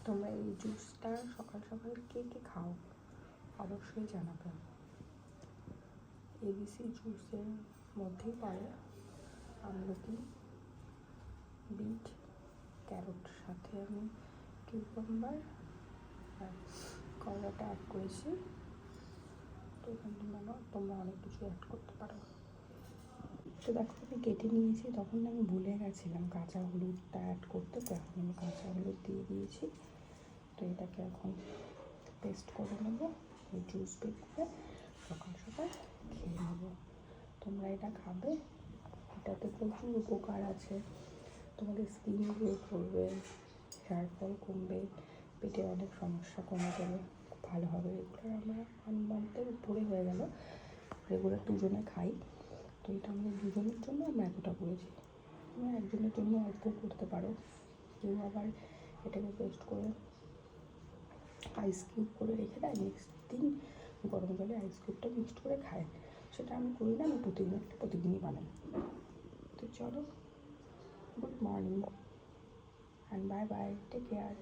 তোমরা এই জুসটা সকাল সকাল কে কে খাও অবশ্যই জানাবে। এবিসি জুসের মধ্যেই পড়ে আমলকি, বিট, ক্যারট, সাথে আমি কিউকাম্বার আর কলাটা অ্যাড করেছি। তো এখানে তোমরা অনেক কিছু অ্যাড করতে পারো। তো দেখো আমি কেটে নিয়েছি, তখন আমি ভুলে গেছিলাম কাঁচা হলুদটা অ্যাড করতে, তো এখন আমি কাঁচা হলুদ দিয়ে দিয়েছি। তো এটাকে এখন পেস্ট করে নেবো, এই জুস বের করে সকাল সকাল খেয়ে নেবো। তোমরা এটা খাবে, এটাতে প্রচুর উপকার আছে। তোমাদের স্কিন গ্লো করবে, হেয়ার ফল কমবে, পেটে অনেক সমস্যা কমে যাবে, খুব ভালো হবে। রেগুলার আমরা 1 মান্থের উপরে হয়ে গেল রেগুলার দুজনে খাই। তো এটা আমাদের দুজনের জন্য আমরা এতটা করেছি, তোমরা একজনের জন্য অল্প করতে পারো। কেউ আবার এটাকে পেস্ট করে আইস কিউব করে রেখে দেয়, নেক্সট দিন গরম জলে আইস কিউবটা মিক্সড করে খায়। সেটা আমি করি না, আমি প্রতিদিনই বানাই। তো চলো, good morning and bye bye, take care.